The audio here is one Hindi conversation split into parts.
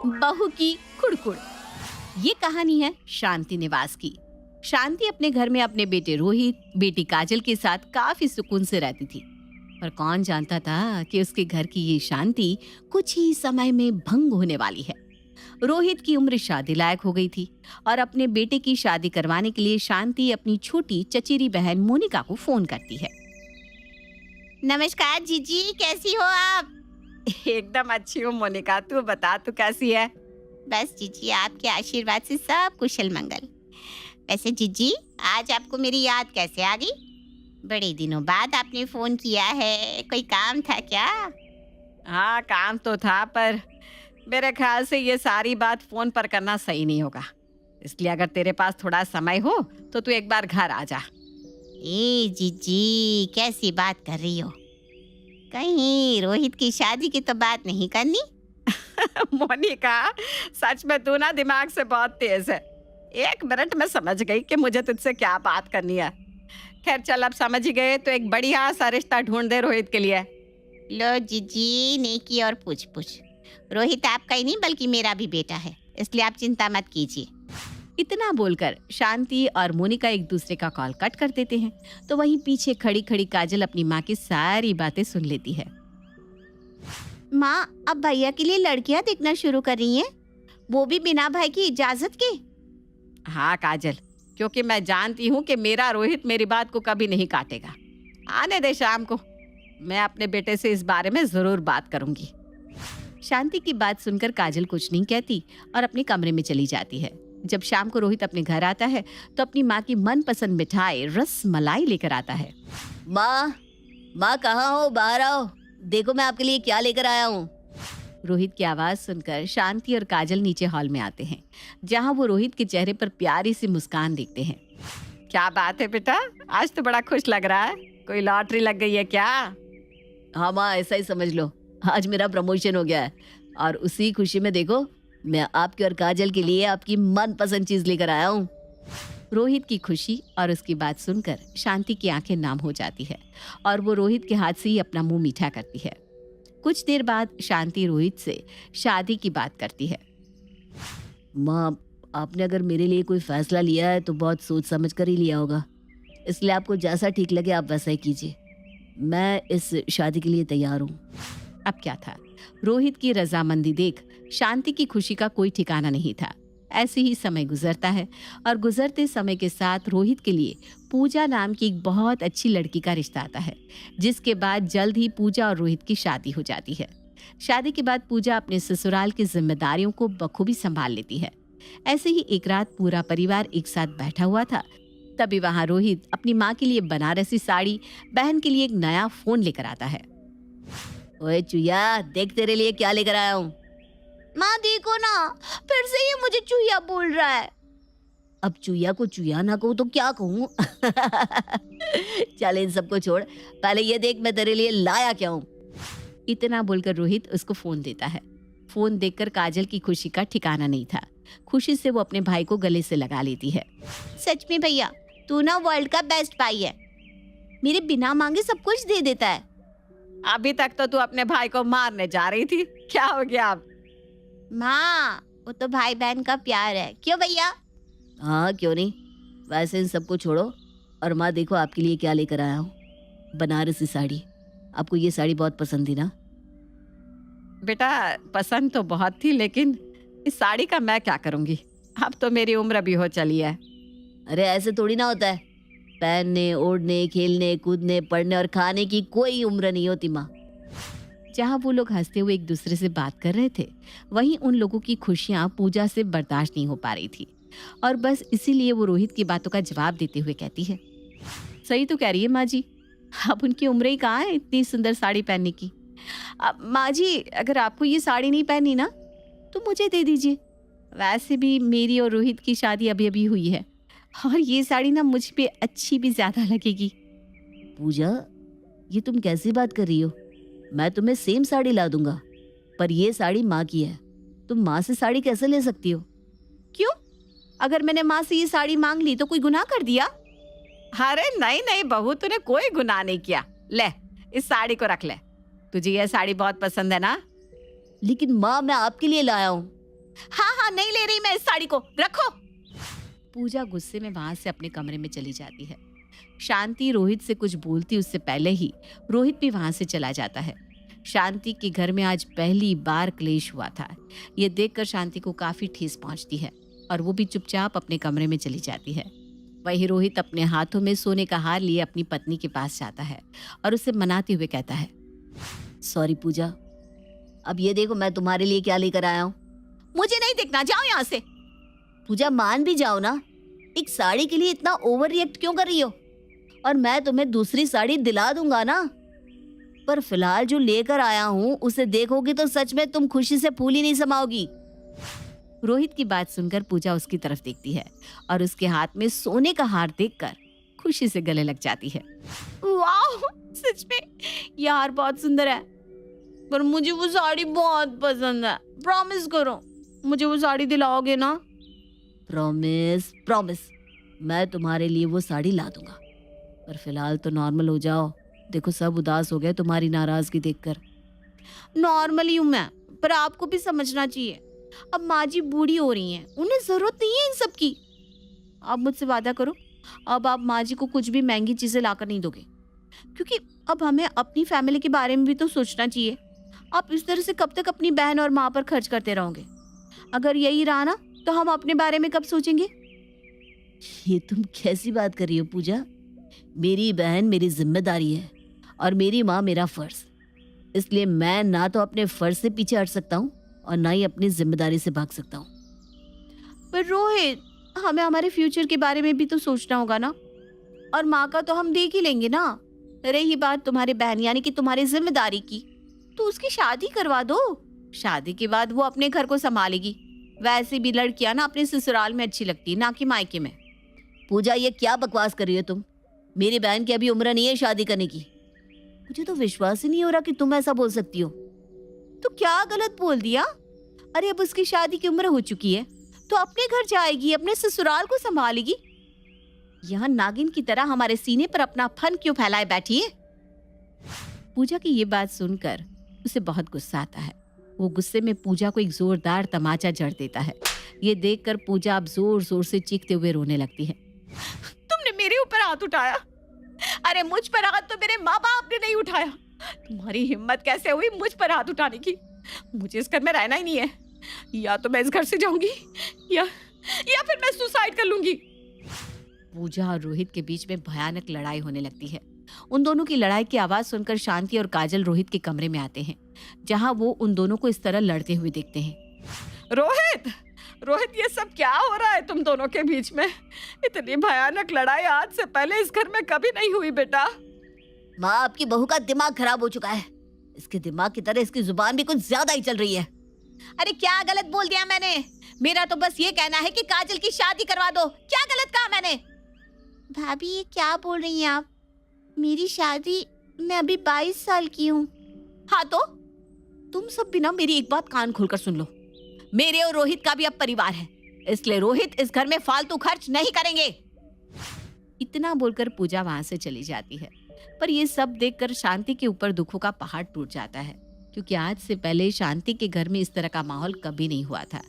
बहू की कुड़कुड़। ये कहानी है शांति निवास की। शांति अपने घर में अपने बेटे रोहित, बेटी काजल के साथ काफी सुकून से रहती थी। पर कौन जानता था कि उसके घर की ये शांति कुछ ही समय में भंग होने वाली है। रोहित की उम्र शादी लायक हो गई थी और अपने बेटे की शादी करवाने के लिए शांति अपनी छोटी चचेरी बहन मोनिका को फोन करती है। नमस्कार जीजी, कैसी हो आप? एकदम अच्छी हूँ मोनिका, तू बता तू कैसी है? बस जीजी, आपके आशीर्वाद से सब कुशल मंगल। वैसे जीजी, आज आपको मेरी याद कैसे आ गई? बड़े दिनों बाद आपने फोन किया है, कोई काम था क्या? हाँ, काम तो था, पर मेरे ख्याल से ये सारी बात फोन पर करना सही नहीं होगा। इसलिए अगर तेरे पास थोड़ा समय हो तो तू एक बार घर आ जा। ए जीजी, कैसी बात कर रही हो? कहीं रोहित की शादी की तो बात नहीं करनी? मोनिका, सच में तू ना दिमाग से बहुत तेज है। 1 मिनट में समझ गई कि मुझे तुझसे क्या बात करनी है। खैर चल, अब समझ ही गए तो एक बढ़िया सा रिश्ता ढूंढ दे रोहित के लिए। लो जीजी, नेकी और पूछ पूछ। रोहित आपका ही नहीं बल्कि मेरा भी बेटा है, इसलिए आप चिंता मत कीजिए। इतना बोलकर शांति और मोनिका एक दूसरे का कॉल कट कर देते हैं। तो वहीं पीछे खड़ी खड़ी काजल अपनी माँ की सारी बातें सुन लेती है। माँ, अब भैया के लिए लड़कियां देखना शुरू कर रही हैं, वो भी बिना भाई की इजाजत के। हाँ काजल, क्योंकि मैं जानती हूँ कि मेरा रोहित मेरी बात को कभी नहीं काटेगा। आने दे शाम को, मैं अपने बेटे से इस बारे में जरूर बात करूंगी। शांति की बात सुनकर काजल कुछ नहीं कहती और अपने कमरे में चली जाती है। जब शाम को रोहित अपने घर आता है तो अपनी माँ की मनपसंद मिठाई रस मलाई लेकर आता है। माँ कहाँ हो? बाहर आओ, देखो मैं आपके लिए क्या लेकर आया हूँ। रोहित की आवाज सुनकर शांति और काजल नीचे हॉल में आते हैं, जहाँ वो रोहित के चेहरे पर प्यारी सी मुस्कान देखते हैं। क्या बात है बेटा, आज तो बड़ा खुश लग रहा है, कोई लॉटरी लग गई है क्या? हाँ माँ, ऐसा ही समझ लो, आज मेरा प्रमोशन हो गया है और उसी खुशी में देखो मैं आपके और काजल के लिए आपकी मनपसंद चीज लेकर आया हूँ। रोहित की खुशी और उसकी बात सुनकर शांति की आंखें नाम हो जाती है और वो रोहित के हाथ से ही अपना मुंह मीठा करती है। कुछ देर बाद शांति रोहित से शादी की बात करती है। माँ, आपने अगर मेरे लिए कोई फैसला लिया है तो बहुत सोच समझ कर ही लिया होगा, इसलिए आपको जैसा ठीक लगे आप वैसा ही कीजिए। मैं इस शादी के लिए तैयार हूँ। अब क्या था, रोहित की रजामंदी देख शांति की खुशी का कोई ठिकाना नहीं था। ऐसे ही समय गुजरता है और गुजरते समय के साथ रोहित के लिए पूजा नाम की एक बहुत अच्छी लड़की का रिश्ता आता है, जिसके बाद जल्द ही पूजा और रोहित की शादी हो जाती है। शादी के बाद पूजा अपने ससुराल की जिम्मेदारियों को बखूबी संभाल लेती है। ऐसे ही एक रात पूरा परिवार एक साथ बैठा हुआ था, तभी वहाँ रोहित अपनी माँ के लिए बनारसी साड़ी, बहन के लिए एक नया फोन लेकर आता है। ओए चुया, देख तेरे लिए क्या लेकर आया हूँ। माँ देखो ना, फिर से ये मुझे चूहिया बोल रहा है। अब चूहिया को चूहिया ना कहूँ तो क्या कहूँ? चल इन सबको छोड़, पहले ये देख मैं तेरे लिए लाया क्या हूँ। इतना बोलकर रोहित उसको फोन देता है। फोन देखकर काजल की खुशी का ठिकाना नहीं था। खुशी से वो अपने भाई को गले से लगा लेती है। सच में भैया, तू ना वर्ल्ड का बेस्ट भाई है, मेरे बिना मांगे सब कुछ दे देता है। अभी तक तो तू अपने भाई को मारने जा रही थी, क्या हो गया अब? माँ, वो तो भाई बहन का प्यार है, क्यों भैया? हाँ क्यों नहीं, वैसे इन सबको छोड़ो और माँ देखो आपके लिए क्या लेकर आया हूँ, बनारसी साड़ी। आपको ये साड़ी बहुत पसंद थी ना? बेटा पसंद तो बहुत थी, लेकिन इस साड़ी का मैं क्या करूँगी, अब तो मेरी उम्र भी हो चली है। अरे ऐसे थोड़ी ना होता है, पहनने, ओढ़ने, खेलने, कूदने, पढ़ने और खाने की कोई उम्र नहीं होती माँ। जहाँ वो लोग हंसते हुए एक दूसरे से बात कर रहे थे, वहीं उन लोगों की खुशियाँ पूजा से बर्दाश्त नहीं हो पा रही थी और बस इसीलिए वो रोहित की बातों का जवाब देते हुए कहती है। सही तो कह रही है माँ जी, अब उनकी उम्र ही कहाँ है इतनी सुंदर साड़ी पहनने की। अब माँ जी, अगर आपको ये साड़ी नहीं पहनी ना तो मुझे दे दीजिए। वैसे भी मेरी और रोहित की शादी अभी अभी हुई है और ये साड़ी ना मुझ पे अच्छी भी ज्यादा लगेगी। पूजा, ये तुम कैसी बात कर रही हो? मैं तुम्हें सेम साड़ी ला दूंगा, पर ये साड़ी माँ की है, तुम माँ से साड़ी कैसे ले सकती हो? क्यों? अगर मैंने माँ से ये साड़ी मांग ली तो कोई गुनाह कर दिया? अरे नहीं नहीं बहू, तूने कोई गुनाह नहीं किया। ले इस साड़ी को रख ले, तुझे ये साड़ी बहुत पसंद है ना? लेकिन माँ, मैं आपके लिए लाया हूँ। हाँ हाँ, नहीं ले रही मैं इस साड़ी को, रखो। पूजा गुस्से में वहां से अपने कमरे में चली जाती है। शांति रोहित से कुछ बोलती उससे पहले ही रोहित भी वहां से चला जाता है। शांति के घर में आज पहली बार क्लेश हुआ था। ये देखकर शांति को काफी ठेस पहुंचती है और वो भी चुपचाप अपने कमरे में चली जाती है। वही रोहित अपने हाथों में सोने का हार लिए अपनी पत्नी के पास जाता है और उसे मनाते हुए कहता है, सॉरी पूजा, अब ये देखो मैं तुम्हारे लिए क्या लेकर आया हूँ। मुझे नहीं देखना, जाओ यहाँ से। पूजा मान भी जाओ ना, एक साड़ी के लिए इतना ओवर रिएक्ट क्यों कर रही हो? और मैं तुम्हें दूसरी साड़ी दिला दूंगा ना, पर फिलहाल जो लेकर आया हूँ उसे देखोगी तो सच में तुम खुशी से फूल ही नहीं समाओगी। रोहित की बात सुनकर पूजा उसकी तरफ देखती है और उसके हाथ में सोने का हार देखकर खुशी से गले लग जाती है। वाह, सच में ये हार बहुत सुंदर है, पर मुझे वो साड़ी बहुत पसंद है। प्रॉमिस करो मुझे वो साड़ी दिलाओगे ना? प्रॉमिस प्रॉमिस, मैं तुम्हारे लिए वो साड़ी ला दूंगा, पर फिलहाल तो नॉर्मल हो जाओ। देखो सब उदास हो गए तुम्हारी नाराजगी देखकर। नॉर्मल ही हूँ मैं, पर आपको भी समझना चाहिए, अब माँ जी बूढ़ी हो रही हैं, उन्हें जरूरत नहीं है इन सब की। आप मुझसे वादा करो, अब आप माँ जी को कुछ भी महंगी चीजें लाकर नहीं दोगे, क्योंकि अब हमें अपनी फैमिली के बारे में भी तो सोचना चाहिए। आप इस तरह से कब तक अपनी बहन और माँ पर खर्च करते रहोगे? अगर यही रहा ना तो हम अपने बारे में कब सोचेंगे? ये तुम कैसी बात कर रही हो पूजा? मेरी बहन मेरी जिम्मेदारी है और मेरी माँ मेरा फर्ज, इसलिए मैं ना तो अपने फर्ज से पीछे हट सकता हूँ और ना ही अपनी जिम्मेदारी से भाग सकता हूँ। पर रोहित, हमें हमारे फ्यूचर के बारे में भी तो सोचना होगा ना, और माँ का तो हम देख ही लेंगे ना। रही बात तुम्हारे बहन यानी कि तुम्हारी जिम्मेदारी की, तो उसकी शादी करवा दो। शादी के बाद वो अपने घर को संभालेगी। वैसे भी लड़कियां ना अपने ससुराल में अच्छी लगती है, ना कि मायके में। पूजा ये क्या बकवास कर रही हो तुम? मेरी बहन की अभी उम्र नहीं है शादी करने की। मुझे तो विश्वास ही नहीं हो रहा कि तुम ऐसा बोल सकती हो। तो क्या गलत बोल दिया? अरे अब उसकी शादी की उम्र हो चुकी है तो अपने घर जाएगी, अपने ससुराल को संभालेगी। यहाँ नागिन की तरह हमारे सीने पर अपना फन क्यों फैलाए बैठी है? पूजा की ये बात सुनकर उसे बहुत गुस्सा आता है। वो गुस्से में पूजा को एक जोरदार तमाचा जड़ देता है। ये देखकर पूजा अब जोर जोर से चीखते हुए रोने लगती है। तुमने मेरे ऊपर हाथ उठाया? अरे मुझ पर हाथ तो मेरे माँ बाप ने नहीं उठाया। तुम्हारी हिम्मत कैसे हुई मुझ पर हाथ उठाने की? मुझे इस घर में रहना ही नहीं है। या तो मैं इस घर से जाऊंगी या फिर मैं सुसाइड कर लूंगी। पूजा और रोहित के बीच में भयानक लड़ाई होने लगती है। उन दोनों की लड़ाई की आवाज सुनकर शांति और काजल रोहित के कमरे में आते हैं, जहां वो उन दोनों को इस तरह लड़ते हुए देखते हैं। रोहित, ये सब क्या हो रहा है तुम दोनों के बीच में? इतनी भयानक लड़ाई आज से पहले इस घर में कभी नहीं हुई बेटा। माँ, आपकी बहू का दिमाग खराब हो चुका है। इसके दिमाग की तरह इसकी जुबान भी कुछ ज्यादा ही चल रही है। अरे क्या गलत बोल दिया मैंने? मेरा तो बस ये कहना है कि काजल की शादी करवा दो। क्या गलत कहा मैंने? भाभी ये क्या बोल रही हैं आप? मेरी शादी, मैं अभी 22 साल की हूँ। हाँ तो तुम सब भी ना मेरी एक बात कान खोलकर सुन लो। मेरे और रोहित का भी अब परिवार है, इसलिए रोहित इस घर में फालतू खर्च नहीं करेंगे। इतना बोलकर पूजा वहां से चली जाती है। पर ये सब देखकर शांति के ऊपर दुखों का पहाड़ टूट जाता है, क्योंकि आज से पहले शांति के घर में इस तरह का माहौल कभी नहीं हुआ था।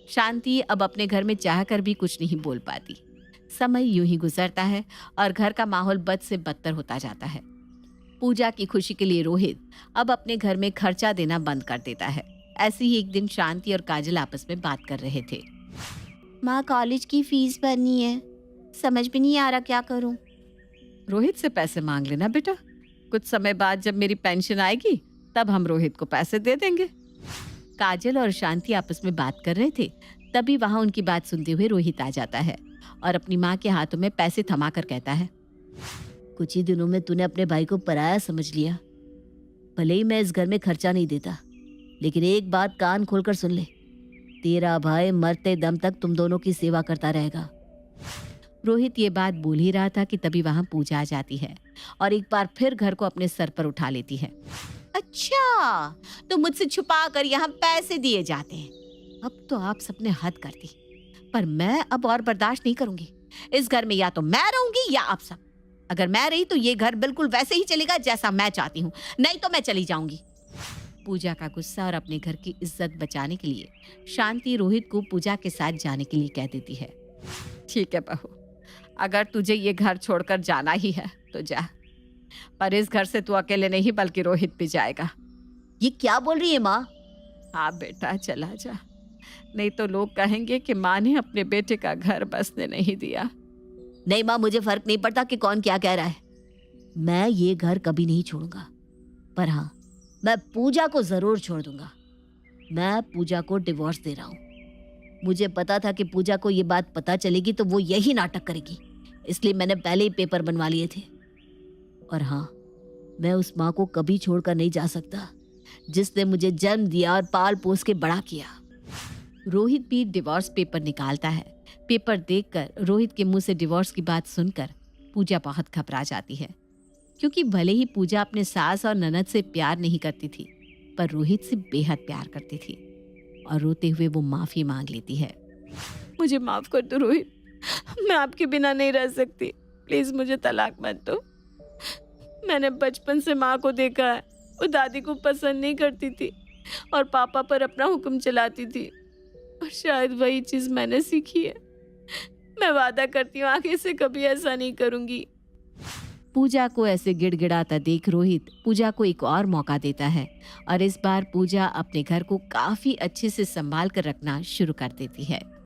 शांति अब अपने घर में चाहकर भी कुछ नहीं बोल पाती। समय यूं ही गुजरता है और घर का माहौल बद से बदतर होता जाता है। पूजा की खुशी के लिए रोहित अब अपने घर में खर्चा देना बंद कर देता है। ऐसे ही एक दिन शांति और काजल आपस में बात कर रहे थे। माँ, कॉलेज की फीस भरनी है, समझ भी नहीं आ रहा क्या करूं। रोहित से पैसे मांग लेना बेटा, कुछ समय बाद जब मेरी पेंशन आएगी तब हम रोहित को पैसे दे देंगे। काजल और शांति आपस में बात कर रहे थे, तभी वहां उनकी बात सुनते हुए रोहित आ जाता है और अपनी माँ के हाथों में पैसे थमा कर कहता है, कुछ ही दिनों में तूने अपने भाई को पराया समझ लिया। भले ही मैं इस घर में खर्चा नहीं देता, लेकिन एक बात कान खोलकर सुन ले, तेरा भाई मरते दम तक तुम दोनों की सेवा करता रहेगा। रोहित ये बात बोल ही रहा था कि तभी वहां पूजा आ जाती है और एक बार फिर घर को अपने सर पर उठा लेती है। अच्छा, तो मुझसे छुपा कर यहाँ पैसे दिए जाते हैं। अब तो आप सबने हद कर दी, पर मैं अब और बर्दाश्त नहीं करूंगी। इस घर में या तो मैं रहूंगी या आप सब। अगर मैं रही तो ये घर बिल्कुल वैसे ही चलेगा जैसा मैं चाहती हूँ, नहीं तो मैं चली जाऊंगी। पूजा का गुस्सा और अपने घर की इज्जत बचाने के लिए शांति रोहित को पूजा के साथ जाने के लिए कह देती है। ठीक है बहू, अगर तुझे ये घर छोड़कर जाना ही है तो जा, पर इस घर से तू अकेले नहीं बल्कि रोहित भी जाएगा। ये क्या बोल रही है माँ? हाँ बेटा, चला जा, नहीं तो लोग कहेंगे कि माँ ने अपने बेटे का घर बसने नहीं दिया। नहीं माँ, मुझे फर्क नहीं पड़ता कि कौन क्या कह रहा है। मैं ये घर कभी नहीं छोड़ूंगा, पर हाँ, मैं पूजा को जरूर छोड़ दूंगा। मैं पूजा को डिवोर्स दे रहा हूँ। मुझे पता था कि पूजा को ये बात पता चलेगी तो वो यही नाटक करेगी, इसलिए मैंने पहले ही पेपर बनवा लिए थे। और हाँ, मैं उस माँ को कभी छोड़कर नहीं जा सकता जिसने मुझे जन्म दिया और पाल पोस के बड़ा किया। रोहित भी डिवोर्स पेपर निकालता है। पेपर देखकर रोहित के मुंह से डिवोर्स की बात सुनकर पूजा बहुत घबरा जाती है, क्योंकि भले ही पूजा अपने सास और ननद से प्यार नहीं करती थी, पर रोहित से बेहद प्यार करती थी। और रोते हुए वो माफी मांग लेती है। मुझे माफ कर दो रोहित, मैं आपके बिना नहीं रह सकती, प्लीज मुझे तलाक मत दो। मैंने बचपन से माँ को देखा है, वो दादी को पसंद नहीं करती थी और पापा पर अपना हुक्म चलाती थी, और शायद वही चीज मैंने सीखी है। मैं वादा करती हूँ आगे से कभी ऐसा नहीं करूंगी। पूजा को ऐसे गिड़गिड़ाता देख रोहित पूजा को एक और मौका देता है, और इस बार पूजा अपने घर को काफी अच्छे से संभाल कर रखना शुरू कर देती है।